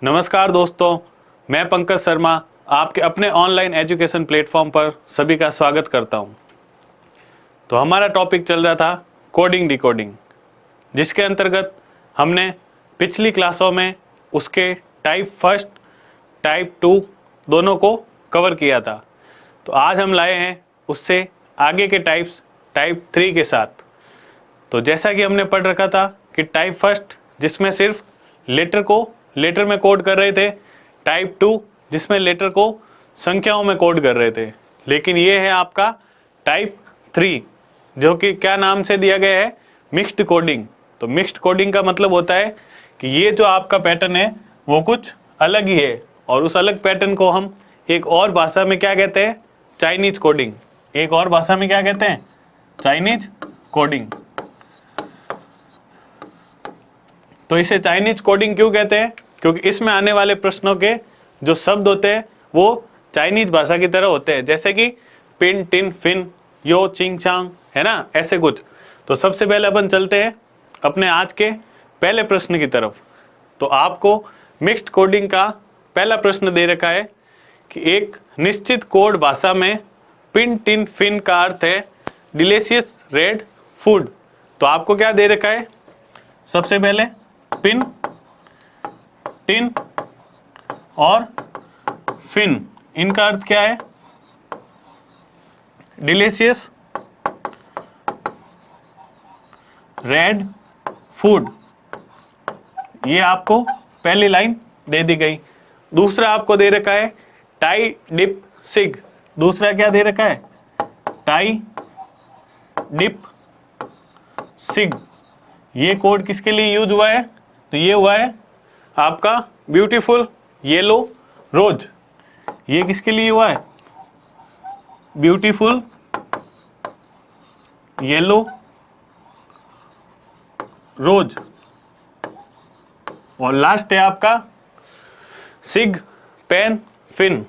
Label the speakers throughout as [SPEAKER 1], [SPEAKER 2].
[SPEAKER 1] नमस्कार दोस्तों, मैं पंकज शर्मा आपके अपने ऑनलाइन एजुकेशन प्लेटफॉर्म पर सभी का स्वागत करता हूं। तो हमारा टॉपिक चल रहा था कोडिंग डिकोडिंग, जिसके अंतर्गत हमने पिछली क्लासों में उसके टाइप फर्स्ट टाइप 2 दोनों को कवर किया था। तो आज हम लाए हैं उससे आगे के टाइप्स टाइप 3 के साथ। तो जैसा कि हमने पढ़ रखा था कि टाइप फर्स्ट जिसमें सिर्फ लेटर में कोड कर रहे थे, टाइप 2 जिसमें लेटर को संख्याओं में कोड कर रहे थे। लेकिन ये है आपका टाइप 3 जो कि क्या नाम से दिया गया है, मिक्स्ड कोडिंग। तो मिक्स्ड कोडिंग का मतलब होता है कि ये जो आपका पैटर्न है वो कुछ अलग ही है, और उस अलग पैटर्न को हम एक और भाषा में क्या कहते हैं, चाइनीज कोडिंग। एक और भाषा में क्या कहते हैं, चाइनीज कोडिंग। तो इसे चाइनीज कोडिंग क्यों कहते हैं? क्योंकि इसमें आने वाले प्रश्नों के जो शब्द होते हैं वो चाइनीज भाषा की तरह होते हैं, जैसे कि पिन टिन फिन यो चिंग चांग, है ना, ऐसे कुछ। तो सबसे पहले अपन चलते हैं अपने आज के पहले प्रश्न की तरफ। तो आपको मिक्स्ड कोडिंग का पहला प्रश्न दे रखा है कि एक निश्चित कोड भाषा में पिन टिन फिन का अर्थ है डिलीशियस रेड फूड। तो आपको क्या दे रखा है, सबसे पहले पिन टिन और फिन, इनका अर्थ क्या है, डिलीशियस रेड फूड। ये आपको पहली लाइन दे दी गई। दूसरा आपको दे रखा है टाई डिप सिग। दूसरा क्या दे रखा है, टाई डिप सिग। ये कोड किसके लिए यूज हुआ है? तो ये हुआ है आपका ब्यूटीफुल येलो रोज। ये किसके लिए हुआ है, ब्यूटीफुल येलो रोज। और लास्ट है आपका सिग पेन फिन।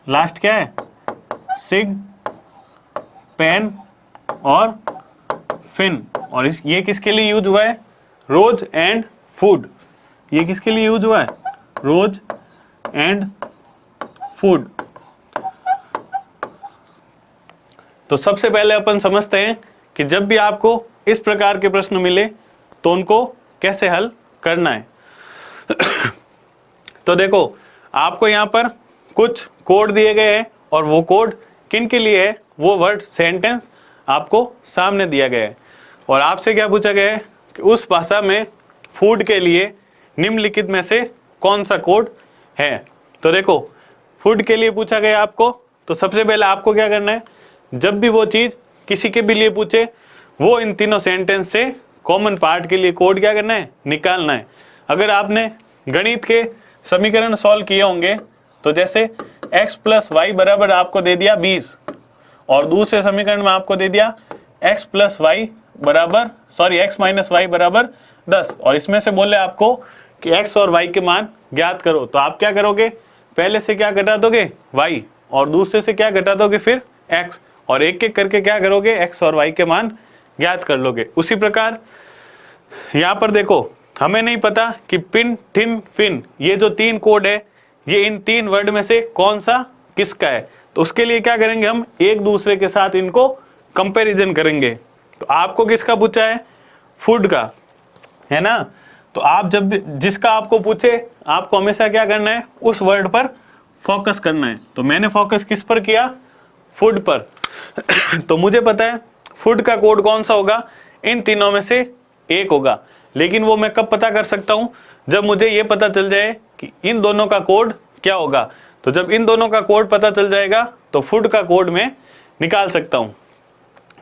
[SPEAKER 1] लास्ट क्या है, सिग पेन और फिन। और ये किसके लिए यूज हुआ है, रोज एंड फूड। ये किसके लिए यूज हुआ है, रोज एंड फूड। तो सबसे पहले अपन समझते हैं कि जब भी आपको इस प्रकार के प्रश्न मिले तो उनको कैसे हल करना है। तो देखो, आपको यहाँ पर कुछ कोड दिए गए हैं और वो कोड किन के लिए है, वो वर्ड सेंटेंस आपको सामने दिया गया है। और आपसे क्या पूछा गया है कि उस भाषा में फूड के लिए निम्नलिखित में से कौन सा कोड है। तो देखो, फूड के लिए पूछा गया आपको, तो सबसे पहले आपको क्या करना है, जब भी वो चीज़ किसी के भी लिए पूछे वो इन तीनों सेंटेंस से कॉमन पार्ट के लिए कोड क्या करना है, निकालना है। अगर आपने गणित के समीकरण सॉल्व किए होंगे तो जैसे x + y बराबर आपको दे दिया 20 और दूसरे समीकरण में आपको दे दिया x + y बराबर 10, और इसमें से बोले आपको कि x और y के मान ज्ञात करो। तो आप क्या करोगे, पहले से क्या घटा दोगे, y, और दूसरे से क्या घटा दोगे, फिर x, और एक एक करके क्या करोगे, x और y के मान ज्ञात कर लोगे। उसी प्रकार यहाँ पर देखो, हमें नहीं पता कि पिन टिन फिन ये जो 3 कोड है ये इन 3 वर्ड में से कौन सा किसका है। तो उसके लिए क्या करेंगे, हम एक दूसरे के साथ इनको कंपैरिजन करेंगे। तो आपको किसका पूछा है, फूड का, है ना। तो आप जब भी जिसका आपको पूछे आपको हमेशा क्या करना है, उस वर्ड पर फोकस करना है। तो मैंने फोकस किस पर किया, फूड पर। तो मुझे पता है फूड का कोड कौन सा होगा, इन तीनों में से एक होगा। लेकिन वो मैं कब पता कर सकता हूं, जब मुझे ये पता चल जाए कि इन दोनों का कोड क्या होगा। तो जब इन दोनों का कोड पता चल जाएगा तो फूड का कोड मैं निकाल सकता हूं।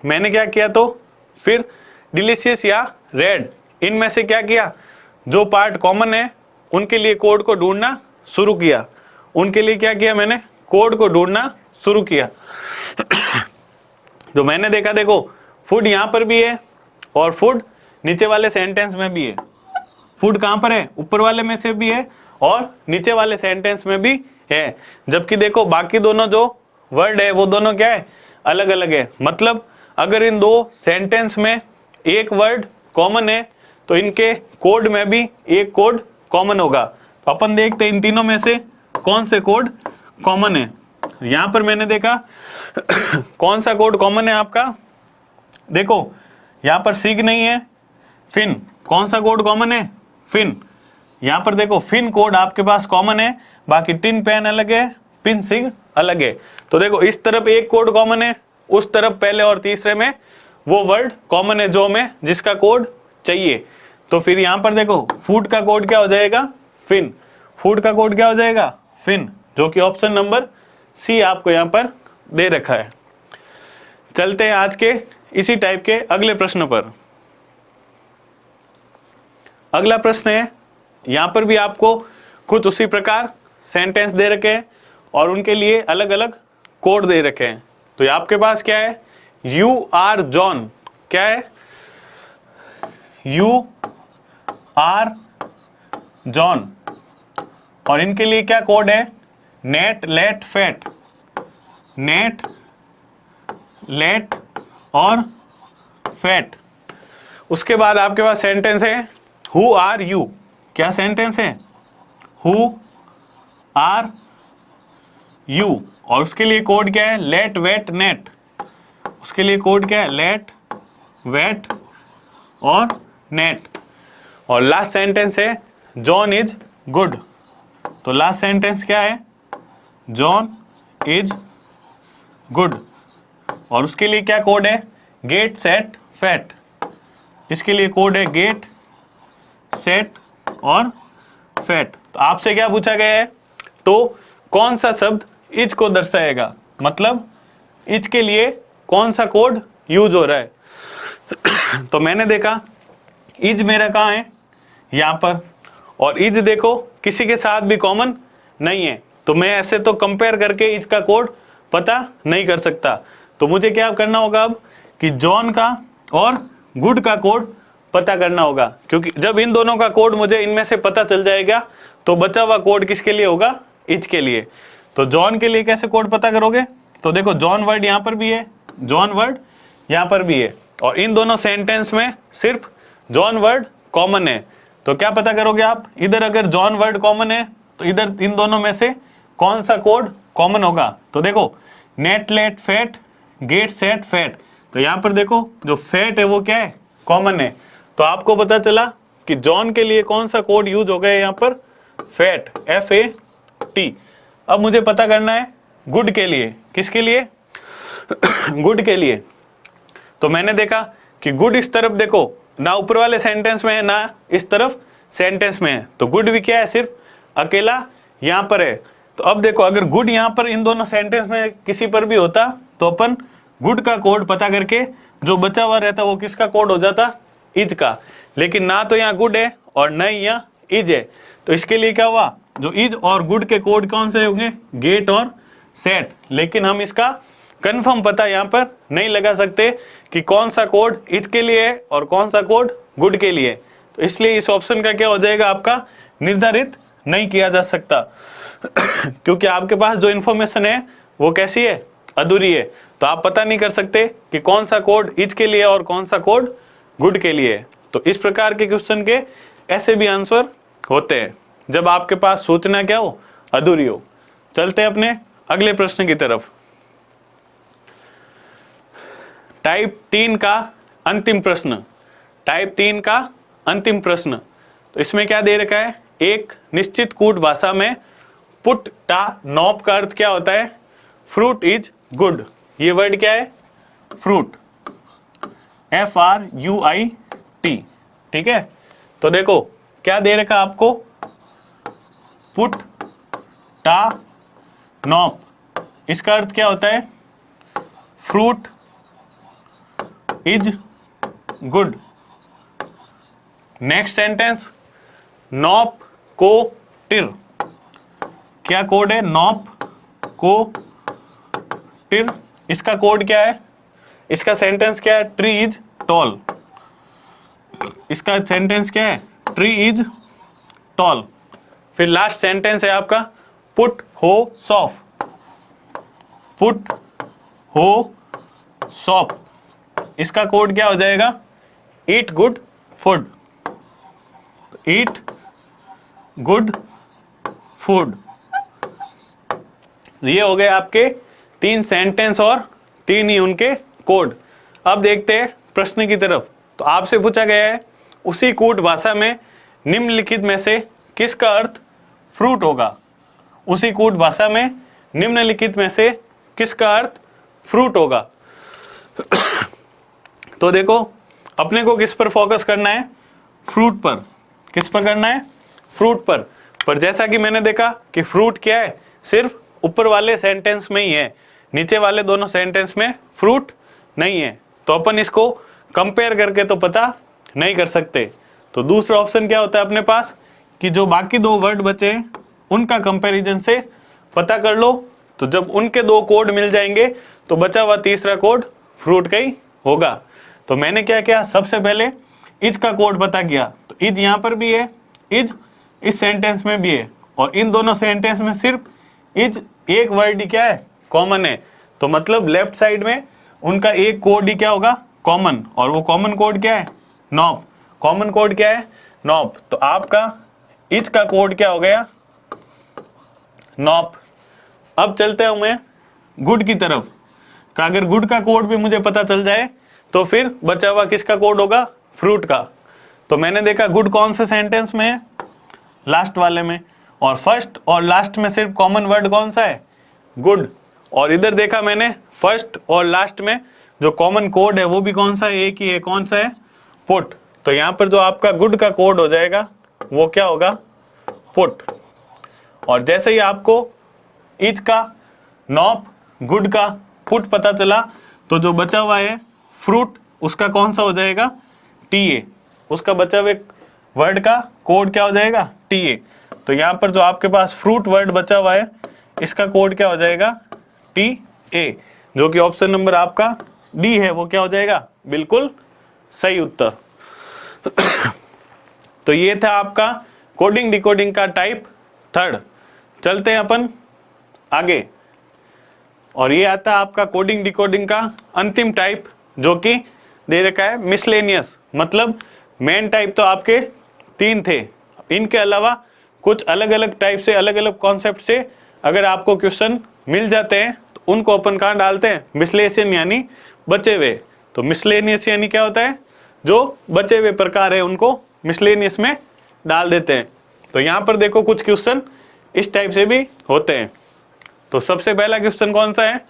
[SPEAKER 1] मैंने क्या किया, तो फिर डिलीशियस या रेड, इनमें से क्या किया, जो पार्ट कॉमन है उनके लिए कोड को ढूंढना शुरू किया। उनके लिए क्या किया, मैंने कोड को ढूंढना शुरू किया। जो मैंने देखा, देखो फूड यहाँ पर भी है और फूड नीचे वाले सेंटेंस में भी है। फूड कहाँ पर है, ऊपर वाले में से भी है और नीचे वाले सेंटेंस में भी है। जबकि देखो बाकी दोनों जो वर्ड है वो दोनों क्या है, अलग अलग है। मतलब अगर इन दो सेंटेंस में एक वर्ड कॉमन है तो इनके कोड में भी एक कोड कॉमन होगा। अपन देखते हैं इन तीनों में से कौन से कोड कॉमन है। यहां पर मैंने देखा कौन सा कोड कॉमन है आपका, देखो यहां पर सिग नहीं है, फिन। कौन सा कोड कॉमन है, फिन। यहां पर देखो फिन कोड आपके पास कॉमन है, बाकी टिन पेन अलग है, पिन सिग अलग है। तो देखो इस तरफ एक कोड कॉमन है, उस तरफ पहले और तीसरे में वो वर्ड कॉमन है जो हमें जिसका कोड चाहिए। तो फिर यहां पर देखो फूड का कोड क्या हो जाएगा, फिन। फूड का कोड क्या हो जाएगा, फिन, जो कि ऑप्शन नंबर सी आपको यहां पर दे रखा है। चलते हैं आज के इसी टाइप के अगले प्रश्न पर। अगला प्रश्न है, यहां पर भी आपको कुछ उसी प्रकार सेंटेंस दे रखे हैं और उनके लिए अलग अलग कोड दे रखे हैं। तो ये आपके पास क्या है, यू आर जॉन, क्या है, यू आर जॉन, और इनके लिए क्या कोड है, net let fat, net let और फैट। उसके बाद आपके पास सेंटेंस है हु आर यू, क्या सेंटेंस है, हु आर यू, और उसके लिए कोड क्या है, लेट वेट नेट। उसके लिए कोड क्या है, लेट वेट और नेट। और लास्ट सेंटेंस है जॉन इज गुड। तो लास्ट सेंटेंस क्या है, जॉन इज गुड, और उसके लिए क्या कोड है, गेट सेट फैट। इसके लिए कोड है गेट सेट और फैट। तो आपसे क्या पूछा गया है, तो कौन सा शब्द इज को दर्शाएगा, मतलब इज के लिए कौन सा कोड यूज हो रहा है। तो मैंने देखा इज मेरा कहाँ है, यहाँ पर, और इज देखो किसी के साथ भी कॉमन नहीं है, तो मैं ऐसे तो कंपेयर करके इज का कोड पता नहीं कर सकता। तो मुझे क्या करना होगा अब कि जॉन का और गुड का कोड पता करना होगा, क्योंकि जब इन दोनों का कोड मुझे इनमें से पता चल जाएगा तो बचा हुआ कोड किसके लिए होगा, इज के लिए। तो जॉन के लिए कैसे कोड पता करोगे, तो देखो जॉन वर्ड यहाँ पर भी है, जॉन वर्ड यहाँ पर भी है, और इन दोनों सेंटेंस में सिर्फ जॉन वर्ड कॉमन है। तो क्या पता करोगे आप, इधर अगर जॉन वर्ड कॉमन है तो इधर इन दोनों में से कौन सा कोड कॉमन होगा। तो देखो net let fat, get set fat, तो यहाँ पर देखो जो फैट है वो क्या है, कॉमन है। तो आपको पता चला कि जॉन के लिए कौन सा कोड यूज हो गया यहाँ पर, फैट, FAT। अब मुझे पता करना है गुड के लिए, किसके लिए, गुड के लिए। तो मैंने देखा कि गुड इस तरफ देखो ना ऊपर वाले सेंटेंस में है ना इस तरफ सेंटेंस में है, तो गुड भी क्या है, सिर्फ अकेला यहाँ पर है। तो अब देखो अगर गुड यहाँ पर इन दोनों सेंटेंस में किसी पर भी होता तो अपन गुड का कोड पता करके जो बचा हुआ रहता वो किसका कोड हो जाता, इज का। लेकिन ना तो यहाँ गुड है और न ही यहाँ इज है, तो इसके लिए क्या हुआ, जो इज और गुड के कोड कौन से होंगे, गेट और सेट। लेकिन हम इसका कंफर्म पता यहाँ पर नहीं लगा सकते कि कौन सा कोड इज के लिए है और कौन सा कोड गुड के लिए। तो इसलिए इस ऑप्शन का क्या हो जाएगा, आपका निर्धारित नहीं किया जा सकता क्योंकि आपके पास जो इन्फॉर्मेशन है वो कैसी है, अधूरी है। तो आप पता नहीं कर सकते कि कौन सा कोड इज के लिए और कौन सा कोड गुड के लिए। तो इस प्रकार के क्वेश्चन के ऐसे भी आंसर होते हैं जब आपके पास सूचना क्या हो, अधूरी हो। चलते हैं अपने अगले प्रश्न की तरफ। टाइप 3 का अंतिम प्रश्न, टाइप 3 का अंतिम प्रश्न। तो इसमें क्या दे रखा है, एक निश्चित कूट भाषा में पुट टा नॉप का अर्थ क्या होता है, फ्रूट इज गुड। ये वर्ड क्या है, फ्रूट, FRUIT, ठीक है। तो देखो क्या दे रखा आपको, पुट टा नॉप, इसका अर्थ क्या होता है, fruit is good. Next sentence, knob को टिर, क्या कोड है, नॉप को टिर, इसका कोड क्या है, इसका सेंटेंस क्या है, ट्री इज टॉल, इसका सेंटेंस क्या है, ट्री इज टॉल। फिर लास्ट सेंटेंस है आपका पुट हो सॉफ, पुट हो सॉफ, इसका कोड क्या हो जाएगा, eat good food, eat good food. ये हो गए आपके 3 सेंटेंस और 3 ही उनके कोड। अब देखते हैं प्रश्न की तरफ। तो आपसे पूछा गया है उसी कूट भाषा में निम्नलिखित में से किसका अर्थ फ्रूट होगा। उसी कूट भाषा में निम्नलिखित में से किसका अर्थ फ्रूट होगा। तो देखो अपने को किस पर फोकस करना है, फ्रूट पर। किस पर करना है, फ्रूट पर जैसा कि मैंने देखा कि फ्रूट क्या है, सिर्फ ऊपर वाले सेंटेंस में ही है, नीचे वाले दोनों सेंटेंस में फ्रूट नहीं है। तो अपन इसको कंपेयर करके तो पता नहीं कर सकते। तो दूसरा ऑप्शन क्या होता है अपने पास कि जो बाकी 2 वर्ड बचे हैं उनका कंपैरिजन से पता कर लो। तो जब उनके 2 कोड मिल जाएंगे तो बचा हुआ तीसरा कोड फ्रूट का ही होगा। तो मैंने क्या किया, सबसे पहले इज का कोड पता किया। तो इज यहाँ पर भी है, इज इस सेंटेंस में भी है, और इन दोनों सेंटेंस में सिर्फ इज एक वर्ड ही क्या है, कॉमन है। तो मतलब लेफ्ट साइड में उनका एक कोड ही क्या होगा, कॉमन। और वो कॉमन कोड क्या है, नॉप। कॉमन कोड क्या है, नॉप। तो आपका इज का कोड क्या हो गया, नॉप। अब चलते हैं मैं गुड की तरफ। अगर गुड का कोड भी मुझे पता चल जाए तो फिर बचा हुआ किसका कोड होगा, फ्रूट का। तो मैंने देखा गुड कौन से सेंटेंस में है, लास्ट वाले में, और फर्स्ट और लास्ट में सिर्फ कॉमन वर्ड कौन सा है, गुड। और इधर देखा मैंने फर्स्ट और लास्ट में जो कॉमन कोड है वो भी कौन सा है, एक ही है, कौन सा है, पुट। तो यहाँ पर जो आपका गुड का कोड हो जाएगा वो क्या होगा, पुट। और जैसे ही आपको इज का, नॉप, गुड का, पुट पता चला तो जो बचा हुआ है फ्रूट उसका कौन सा हो जाएगा, टीए। उसका बचा हुआ वर्ड का कोड क्या हो जाएगा, टीए। तो यहाँ पर जो आपके पास फ्रूट वर्ड बचा हुआ है इसका कोड क्या हो जाएगा, टी ए, जो कि ऑप्शन नंबर आपका डी है, वो क्या हो जाएगा, बिल्कुल सही उत्तर। तो ये था आपका कोडिंग डिकोडिंग का टाइप 3। चलते हैं अपन आगे, और ये आता है आपका कोडिंग डिकोडिंग का अंतिम टाइप, जो कि दे रखा है मिसलेनियस। मतलब मेन टाइप तो आपके 3 थे, इनके अलावा कुछ अलग अलग टाइप से, अलग अलग कॉन्सेप्ट से अगर आपको क्वेश्चन मिल जाते हैं तो उनको अपन कहाँ डालते हैं, मिसलेनियस यानी बचे हुए। तो मिसलेनियस यानी क्या होता है, जो बचे हुए प्रकार है उनको मिसलेनियस में डाल देते हैं। तो यहाँ पर देखो कुछ क्वेश्चन इस टाइप से भी होते हैं। तो सबसे पहला क्वेश्चन कौन सा है,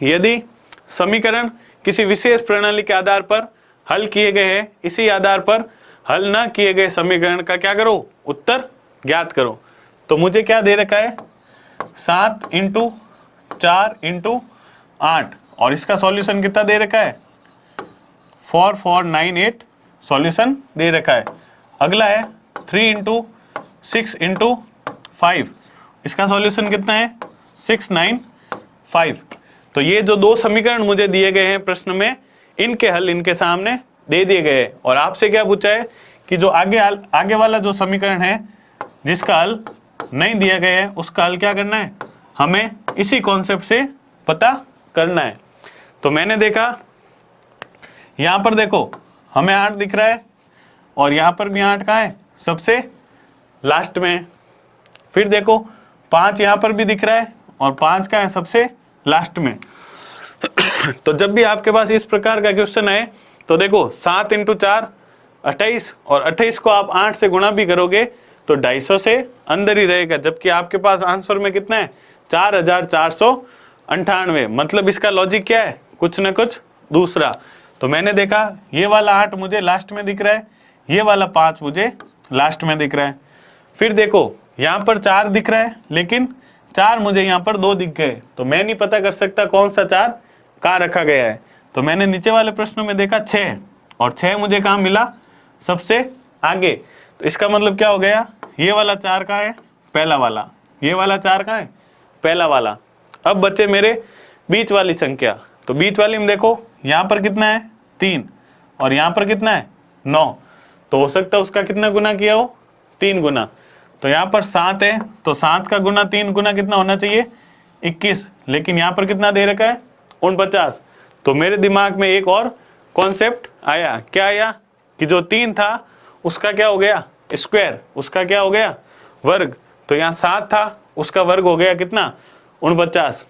[SPEAKER 1] यदि समीकरण किसी विशेष प्रणाली के आधार पर हल किए गए हैं, इसी आधार पर हल न किए गए समीकरण का क्या करो, उत्तर ज्ञात करो। तो मुझे क्या दे रखा है, 7 × 4 × 8, और इसका सॉल्यूशन कितना दे रखा है, 4498 सॉल्यूशन दे रखा है। अगला है 3 × 6 × 5, इसका सॉल्यूशन कितना है, 695। तो ये जो 2 समीकरण मुझे दिए गए हैं प्रश्न में, इनके हल इनके सामने दे दिए गए हैं। और आपसे क्या पूछा है कि जो आगे वाला जो समीकरण है जिसका हल नहीं दिया गया है उसका हल क्या करना है, हमें इसी कॉन्सेप्ट से पता करना है। तो मैंने देखा यहाँ पर देखो हमें 8 दिख रहा है, और यहाँ पर भी 8 कहाँ है, सबसे लास्ट में। फिर देखो 5 यहाँ पर भी दिख रहा है, और 5 का है सबसे लास्ट में। तो जब भी आपके पास इस प्रकार का क्वेश्चन है तो देखो 7 × 4 28, और 28 को आप 8 से गुणा भी करोगे तो 250 से अंदर ही रहेगा, जबकि आपके पास आंसर में कितना है, 4498। मतलब इसका लॉजिक क्या है, कुछ ना कुछ दूसरा। तो मैंने देखा ये वाला 8 मुझे लास्ट में दिख रहा है, ये वाला 5 मुझे लास्ट में दिख रहा है। फिर देखो यहाँ पर 4 दिख रहा है, लेकिन 4 मुझे यहाँ पर 2 दिख गए, तो मैं नहीं पता कर सकता कौन सा 4 कहाँ रखा गया है। तो मैंने नीचे वाले प्रश्नों में देखा 6, और 6 मुझे कहाँ मिला, सबसे आगे। तो इसका मतलब क्या हो गया, ये वाला 4 कहाँ है, पहला वाला, ये वाला 4 कहाँ है, पहला वाला। अब बचे मेरे बीच वाली संख्या। तो बीच वाली में देखो यहाँ पर कितना है, 3, और यहाँ पर कितना है, 9। तो हो सकता है उसका कितना गुना किया हो, 3 गुना। तो यहाँ पर 7 है, तो 7 का गुना 3 गुना कितना होना चाहिए, 21। लेकिन यहाँ पर कितना दे रखा है, 49। तो मेरे दिमाग में एक और कॉन्सेप्ट आया, क्या आया कि जो 3 था उसका क्या हो गया, स्क्वायर, उसका क्या हो गया, वर्ग, तो यहाँ 7 था, उसका वर्ग हो गया कितना 49।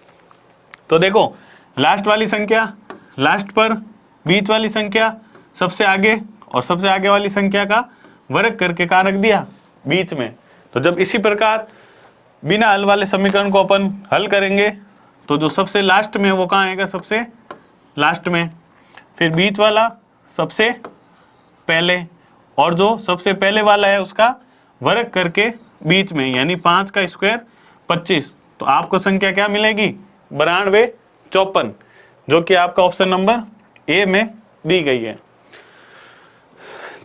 [SPEAKER 1] तो देखो लास्ट वाली संख्या लास्ट पर, बीच वाली संख्या सबसे आगे, और सबसे आगे वाली संख्या का वर्ग करके कहाँ रख दिया, बीच में। तो जब इसी प्रकार बिना हल वाले समीकरण को अपन हल करेंगे तो जो सबसे लास्ट में वो कहाँ आएगा, सबसे लास्ट में, फिर बीच वाला सबसे पहले, और जो सबसे पहले वाला है उसका वर्ग करके बीच में, यानी 5 का स्क्वायर 25। तो आपको संख्या क्या मिलेगी, 92 54, जो कि आपका ऑप्शन नंबर ए में दी गई है।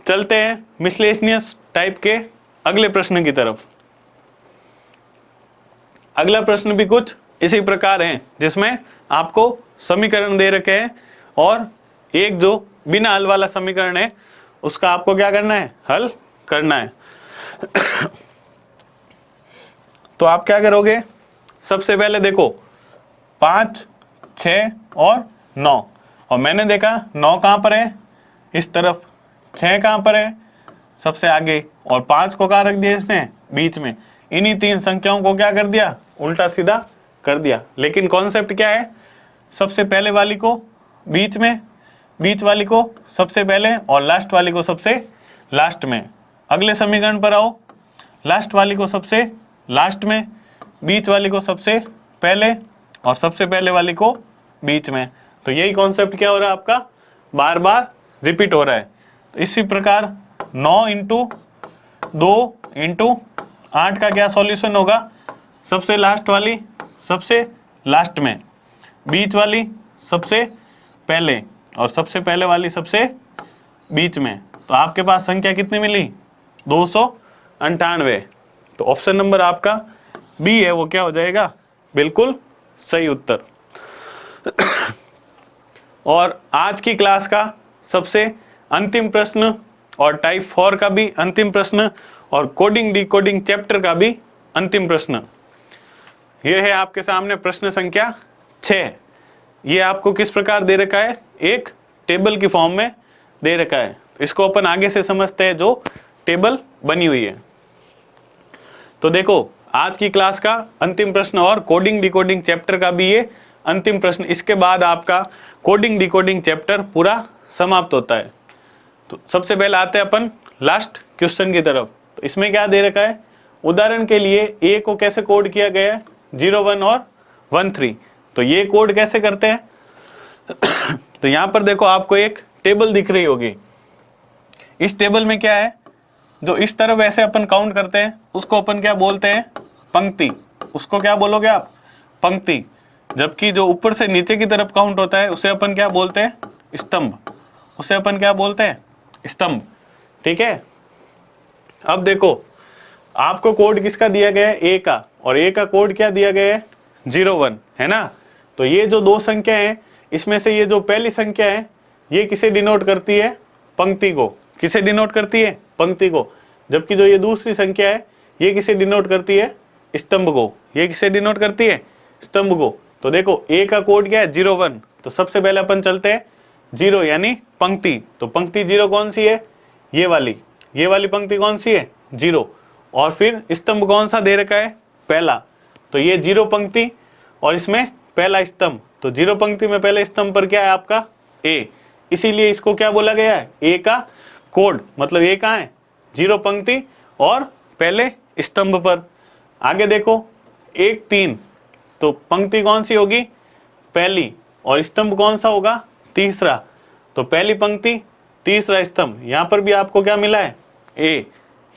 [SPEAKER 1] चलते हैं मिसलेनियस टाइप के अगले प्रश्न की तरफ। अगला प्रश्न भी कुछ इसी प्रकार है, जिसमें आपको समीकरण दे रखे हैं और एक जो बिना हल वाला समीकरण है उसका आपको क्या करना है, हल करना है। तो आप क्या करोगे, सबसे पहले देखो 5, 6 और 9, और मैंने देखा 9 कहाँ पर है, इस तरफ, 6 कहाँ पर है, सबसे आगे, और 5 को कहाँ रख दिया इसमें, बीच में। इन्हीं 3 संख्याओं को क्या कर दिया, उल्टा सीधा कर दिया। लेकिन कॉन्सेप्ट क्या है, सबसे पहले वाली को बीच में, बीच वाली को सबसे पहले, और लास्ट वाली को सबसे लास्ट में। अगले समीकरण पर आओ, लास्ट वाली को सबसे लास्ट में, बीच वाली को सबसे पहले, और सबसे पहले वाली को बीच में। तो यही कॉन्सेप्ट क्या हो रहा है आपका, बार बार रिपीट हो रहा है। तो इसी प्रकार 9 × 2 × 8 का क्या सॉल्यूशन होगा, सबसे लास्ट वाली सबसे लास्ट में, बीच वाली सबसे पहले, और सबसे पहले वाली सबसे बीच में। तो आपके पास संख्या कितनी मिली, 298। तो ऑप्शन नंबर आपका बी है, वो क्या हो जाएगा, बिल्कुल सही उत्तर। और आज की क्लास का सबसे अंतिम प्रश्न, और टाइप 4 का भी अंतिम प्रश्न, और कोडिंग डिकोडिंग चैप्टर का भी अंतिम प्रश्न, यह है आपके सामने प्रश्न संख्या 6। ये आपको किस प्रकार दे रखा है, एक टेबल की फॉर्म में दे रखा है। इसको अपन आगे से समझते हैं, जो टेबल बनी हुई है। तो देखो आज की क्लास का अंतिम प्रश्न और कोडिंग डिकोडिंग चैप्टर का भी ये अंतिम प्रश्न, इसके बाद आपका कोडिंग डिकोडिंग चैप्टर पूरा समाप्त होता है। तो सबसे पहले आते हैं अपन लास्ट क्वेश्चन की तरफ। तो इसमें क्या दे रखा है, उदाहरण के लिए ए को कैसे कोड किया गया है, 0 1 और 1 3। तो ये कोड कैसे करते हैं, तो यहाँ पर देखो आपको एक टेबल दिख रही होगी। इस टेबल में क्या है, जो इस तरफ ऐसे अपन काउंट करते हैं उसको अपन क्या बोलते हैं, पंक्ति। उसको क्या बोलोगे आप, पंक्ति। जबकि जो ऊपर से नीचे की तरफ काउंट होता है उसे अपन क्या बोलते हैं, स्तंभ। उसे अपन क्या बोलते हैं, स्तंभ। ठीक है। अब देखो आपको कोड किसका दिया गया है, ए का, और ए का कोड क्या दिया गया है, 0 1, है ना। तो ये जो दो संख्या है, इसमें से ये जो पहली संख्या है ये किसे डिनोट करती है, पंक्ति को। किसे डिनोट करती है, पंक्ति को। जबकि जो ये दूसरी संख्या है ये किसे डिनोट करती है, स्तंभ को। ये किसे डिनोट करती है, स्तंभ को। तो देखो ए का कोड क्या है, 0 1। तो सबसे पहले अपन चलते हैं 0 यानी पंक्ति। तो पंक्ति 0 कौन सी है, ये वाली पंक्ति कौन सी है, 0। और फिर स्तंभ कौन सा दे रखा है, पहला। तो ये 0 पंक्ति और इसमें पहला स्तंभ। तो 0 पंक्ति में पहले स्तंभ पर क्या है आपका, ए। इसीलिए इसको क्या बोला गया है, ए का कोड। मतलब ए कहाँ है, 0 पंक्ति और पहले स्तंभ पर। आगे देखो 1 3। तो पंक्ति कौन सी होगी, पहली, और स्तंभ कौन सा होगा, तीसरा। तो पहली पंक्ति तीसरा स्तंभ। यहाँ पर भी आपको क्या मिला है, ए।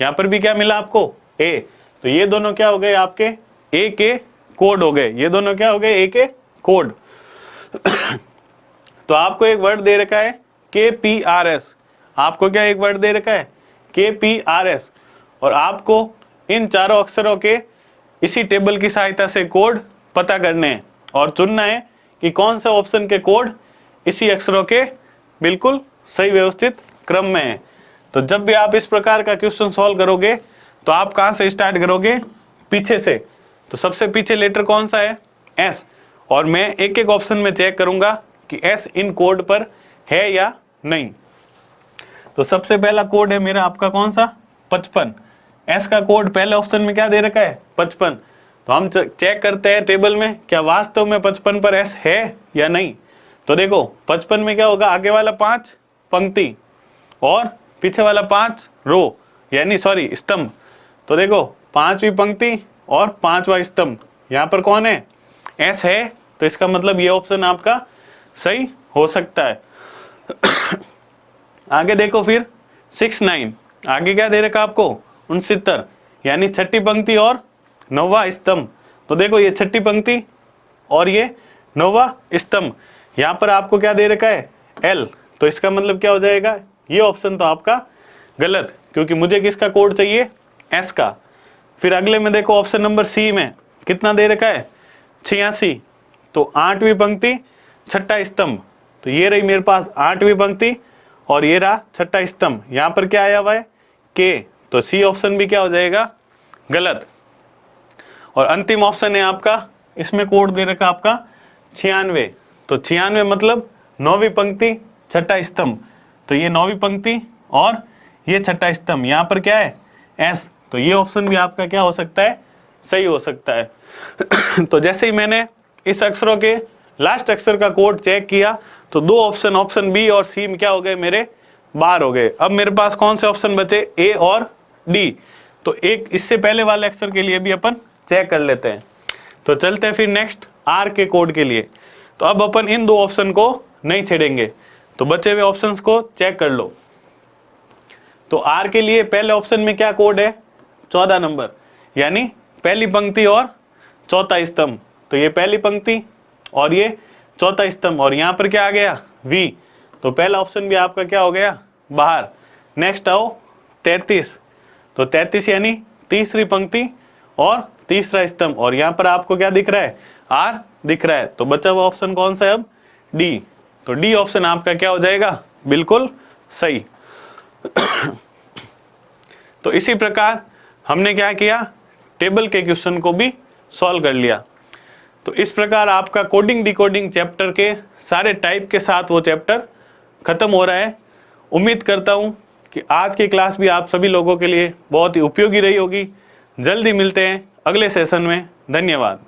[SPEAKER 1] यहाँ पर भी क्या मिला आपको, ए। तो ये दोनों क्या हो गए आपके, ए के कोड हो गए। ये दोनों क्या हो गए, ए के कोड। तो आपको एक वर्ड दे रखा है KPRS। आपको क्या एक वर्ड दे रखा है, KPRS। और आपको इन चारों अक्षरों के इसी टेबल की सहायता से कोड पता करने हैं और चुनना है कि कौन सा ऑप्शन के कोड इसी अक्षरों के बिल्कुल सही व्यवस्थित क्रम में है। तो जब भी आप इस प्रकार का क्वेश्चन सॉल्व करोगे तो आप कहाँ से स्टार्ट करोगे, पीछे से। तो सबसे पीछे लेटर कौन सा है, S। और मैं एक एक ऑप्शन में चेक करूंगा कि S इन कोड पर है या नहीं। तो सबसे पहला कोड है मेरा आपका कौन सा, 55। एस का कोड पहले ऑप्शन में क्या दे रखा है 55। तो हम चेक करते हैं टेबल में क्या वास्तव में 55 पर एस है या नहीं। तो देखो 55 में क्या होगा, आगे वाला 5 पंक्ति और पीछे वाला 5 रो, यानी सॉरी स्तंभ। तो देखो 5वीं पंक्ति और 5वां स्तंभ, यहाँ पर कौन है, एस है। तो इसका मतलब ये ऑप्शन आपका सही हो सकता है। आगे देखो फिर 69, आगे क्या दे रखा आपको 69, यानी छठी पंक्ति और 9वां स्तंभ। तो देखो ये छठी पंक्ति और ये 9वां स्तंभ, यहाँ पर आपको क्या दे रखा है एल। तो इसका मतलब क्या हो जाएगा, ये ऑप्शन तो आपका गलत, क्योंकि मुझे किसका कोड चाहिए, एस का। फिर अगले में देखो ऑप्शन नंबर सी में कितना दे रखा है 86। तो 8वीं पंक्ति छठा स्तंभ, तो ये रही मेरे पास 8वीं पंक्ति और ये रहा छठा स्तंभ। यहाँ पर क्या आया हुआ है के, तो सी ऑप्शन भी क्या हो जाएगा गलत। और अंतिम ऑप्शन है आपका, इसमें कोड दे रखा आपका 96। तो 96 मतलब 9वीं पंक्ति छठा स्तंभ, तो ये 9वीं पंक्ति और ये छठा स्तंभ, यहाँ पर क्या है एस। तो ये ऑप्शन भी आपका क्या हो सकता है, सही हो सकता है। तो जैसे ही मैंने इस अक्षरों के लास्ट अक्षर का कोड चेक किया तो दो ऑप्शन, ऑप्शन बी और सी में क्या हो गए मेरे बाहर हो गए। अब मेरे पास कौन से ऑप्शन बचे, ए और डी। तो एक इससे पहले वाले अक्षर के लिए भी अपन चेक कर लेते हैं। तो चलते हैं फिर नेक्स्ट आर के कोड के लिए। तो अब अपन इन दो ऑप्शन को नहीं छेड़ेंगे, तो बचे हुए ऑप्शंस को चेक कर लो। तो आर के लिए पहले ऑप्शन में क्या कोड है 14 नंबर, यानी पहली पंक्ति और चौथा स्तंभ। तो ये पहली पंक्ति और ये चौथा स्तंभ, और यहाँ पर क्या आ गया वी। तो पहला ऑप्शन भी आपका क्या हो गया बाहर। नेक्स्ट आओ 33, तो 33 यानी तीसरी पंक्ति और तीसरा स्तंभ, और यहाँ पर आपको क्या दिख रहा है आर दिख रहा है। तो बचा हुआ ऑप्शन कौन सा है अब, डी। तो डी ऑप्शन आपका क्या हो जाएगा बिल्कुल सही। तो इसी प्रकार हमने क्या किया, टेबल के क्वेश्चन को भी सॉल्व कर लिया। तो इस प्रकार आपका कोडिंग डिकोडिंग चैप्टर के सारे टाइप के साथ वो चैप्टर खत्म हो रहा है। उम्मीद करता हूँ कि आज की क्लास भी आप सभी लोगों के लिए बहुत ही उपयोगी रही होगी। जल्दी मिलते हैं अगले सेशन में। धन्यवाद।